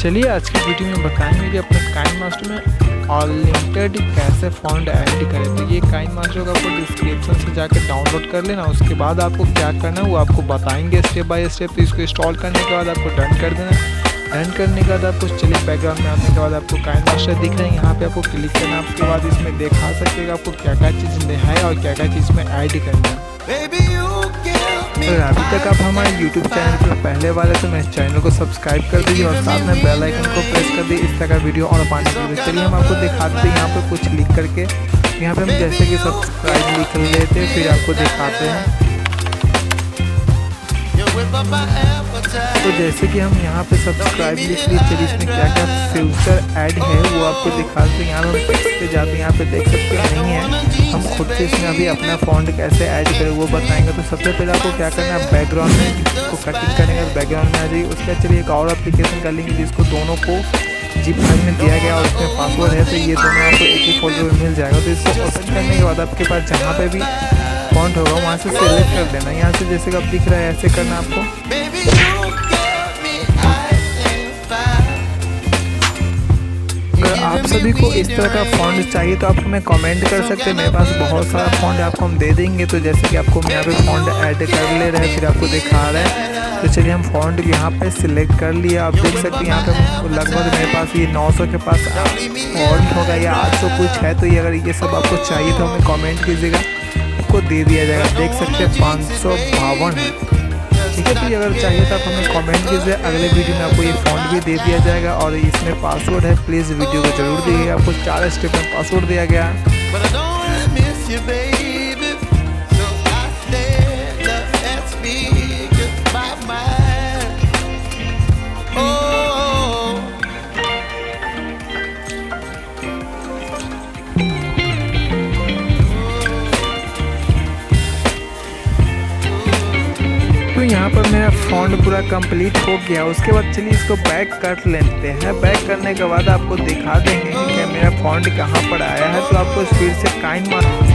चलिए आज की वीडियो में बताएंगे कि अपने काइनमास्टर में अनलिमिटेड कैसे फॉन्ट ऐड करें। तो ये काइनमास्टर का आपको डिस्क्रिप्शन से जाकर डाउनलोड कर लेना। उसके बाद आपको क्या करना है वो आपको बताएंगे स्टेप बाय स्टेप। तो इसको इंस्टॉल करने के बाद आपको डन कर देना। डन करने के बाद आपको चलिए बैकग्राउंड में आने के बाद आपको काइनमास्टर दिख रहे हैं, यहाँ पे आपको क्लिक करना। आपके बाद इसमें दिखा सकते आपको क्या क्या चीज़ है और क्या क्या चीज़ में ऐड करना है। अगर अभी तक आप हमारे YouTube चैनल पर पहले वाले तो मेरे चैनल को सब्सक्राइब कर दीजिए और साथ में बेल आइकन को प्रेस कर दीजिए इस तरह का वीडियो और पाने के लिए। चलिए हम आपको दिखाते हैं यहाँ पर कुछ लिख करके। यहाँ पे हम जैसे कि सब्सक्राइब लिख लेते हैं, फिर आपको दिखाते हैं। तो जैसे कि हम यहाँ पे सब्सक्राइब लिख लिए, चलिए इसमें क्या क्या फ्यूचर ऐड है वो आपको दिखाते हैं। यहाँ पे टेक्स्ट पे जाते हैं, यहाँ पे देख सकते हैं नहीं है। हम खुद से इसमें अभी अपना फॉन्ट कैसे ऐड करें वो बताएंगे। तो सबसे पहले आपको क्या करना है, बैकग्राउंड में इसको कटिंग करेंगे, बैकग्राउंड में आ जाइए। उसके बाद चलिए एक और एप्लीकेशन कर लेंगे जिसको दोनों को जिप फाइल में दिया गया और उसमें पासवर्ड है, तो ये दोनों आपको एक ही फोल्डर में मिल जाएगा। तो इसको ओपन करने के बाद आपके पास जहाँ पे भी फॉन्ट होगा वहाँ से सिलेक्ट कर देना। यहाँ से जैसे कि अब दिख रहा है ऐसे करना आपको। अगर आप सभी को इस तरह का फॉन्ट चाहिए तो आप हमें कमेंट कर सकते हैं। मेरे पास बहुत सारा फॉन्ट आपको हम दे देंगे। तो जैसे कि आपको यहाँ पे फॉन्ट ऐड कर ले रहे हैं, फिर आपको दिखा रहे हैं। तो चलिए हम फॉन्ट यहाँ पे सिलेक्ट कर लिया। आप देख सकते हैं यहाँ पे लगभग मेरे पास ये 900 के पास फॉन्ट होगा या 800 कुछ है। तो ये अगर ये सब आपको चाहिए तो हमें कमेंट कीजिएगा, आपको दे दिया जाएगा। देख सकते हैं 552। ठीक है, तो ये अगर चाहिए तो आप हमें कमेंट कीजिए। अगले वीडियो में आपको ये फॉन्ट भी दे दिया जाएगा और इसमें पासवर्ड है, प्लीज़ वीडियो को जरूर दीजिएगा। आपको 4 स्टेप में पासवर्ड दिया गया है। तो यहाँ पर मेरा फॉन्ट पूरा कंप्लीट हो गया। उसके बाद चलिए इसको बैक कर लेते हैं। बैक करने के बाद आपको दिखा देंगे कि मेरा फॉन्ट कहाँ पर आया है। तो आपको फिर से काइनमास्टर